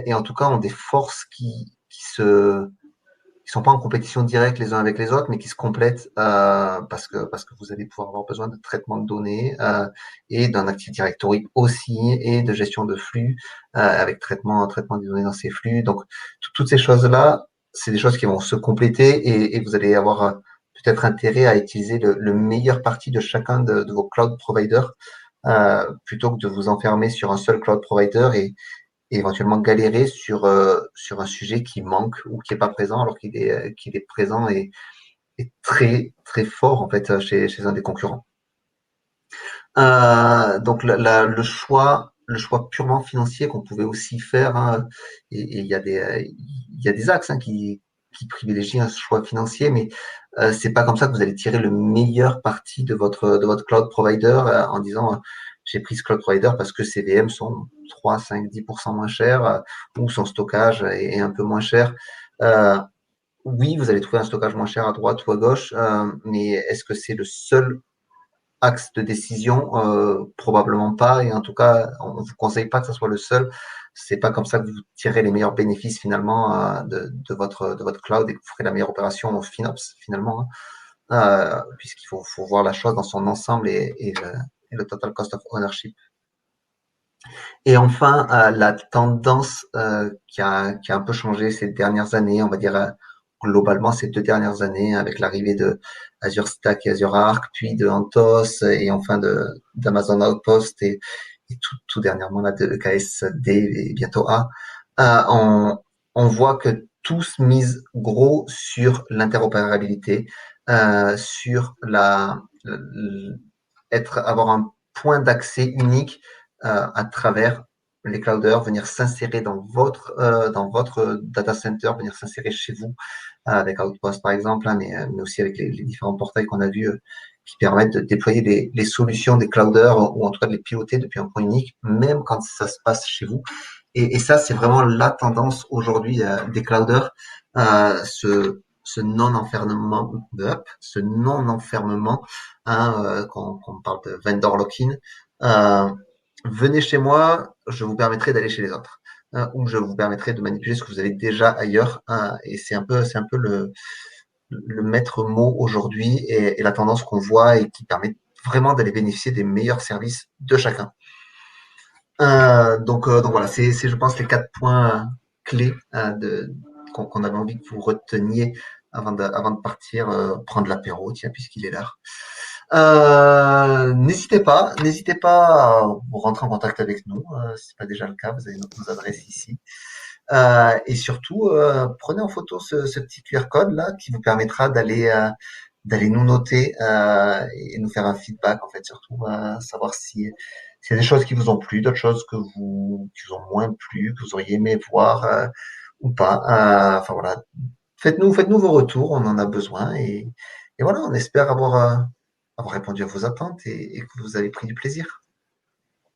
et en tout cas ont des forces qui sont pas en compétition directe les uns avec les autres, mais qui se complètent parce que vous allez pouvoir avoir besoin de traitement de données et d'un Active Directory aussi, et de gestion de flux avec traitement des données dans ces flux. Donc toutes ces choses-là, c'est des choses qui vont se compléter, et vous allez avoir peut-être intérêt à utiliser le meilleur parti de chacun de vos cloud providers plutôt que de vous enfermer sur un seul cloud provider et éventuellement galérer sur un sujet qui manque ou qui est pas présent, alors qu'il est présent et très très fort en fait chez un des concurrents. Donc le choix purement financier qu'on pouvait aussi faire, hein, et il y a des axes qui privilégient un choix financier, mais c'est pas comme ça que vous allez tirer le meilleur parti de votre cloud provider en disant j'ai pris ce cloud provider parce que ses VM sont 3, 5, 10% moins chers ou son stockage est un peu moins cher. Oui, vous allez trouver un stockage moins cher à droite ou à gauche, mais est-ce que c'est le seul axe de décision? Probablement pas, et en tout cas, on ne vous conseille pas que ce soit le seul. C'est pas comme ça que vous tirez les meilleurs bénéfices finalement de votre cloud et que vous ferez la meilleure opération au FinOps finalement, puisqu'il faut voir la chose dans son ensemble et le total cost of ownership. Et enfin, la tendance qui a un peu changé ces dernières années, on va dire globalement ces 2 dernières années, avec l'arrivée de Azure Stack et Azure Arc, puis de Anthos et enfin d'Amazon Outpost et tout dernièrement là de EKSD et bientôt A, on voit que tous misent gros sur l'interopérabilité, sur avoir un point d'accès unique à travers les clouders, venir s'insérer dans votre data center, venir s'insérer chez vous avec Outpost par exemple, mais aussi avec les différents portails qu'on a vus qui permettent de déployer les solutions des clouders, ou en tout cas de les piloter depuis un point unique, même quand ça se passe chez vous. Et ça, c'est vraiment la tendance aujourd'hui des clouders, ce non-enfermement, qu'on parle de vendor lock-in. Venez chez moi, je vous permettrai d'aller chez les autres, ou je vous permettrai de manipuler ce que vous avez déjà ailleurs. Et c'est un peu le maître mot aujourd'hui, et la tendance qu'on voit et qui permet vraiment d'aller bénéficier des meilleurs services de chacun. Donc voilà, c'est je pense les 4 clés qu'on avait envie que vous reteniez avant de partir prendre l'apéro, tiens, puisqu'il est là. N'hésitez pas à vous rentrer en contact avec nous. Si c'est pas déjà le cas, vous avez nos adresses ici. Et surtout, prenez en photo ce petit QR code là qui vous permettra d'aller nous noter et nous faire un feedback en fait, surtout savoir s'il y a des choses qui vous ont plu, d'autres choses qui vous ont moins plu, que vous auriez aimé voir ou pas. Enfin voilà, faites-nous vos retours, on en a besoin et voilà, on espère avoir répondu à vos attentes et que vous avez pris du plaisir.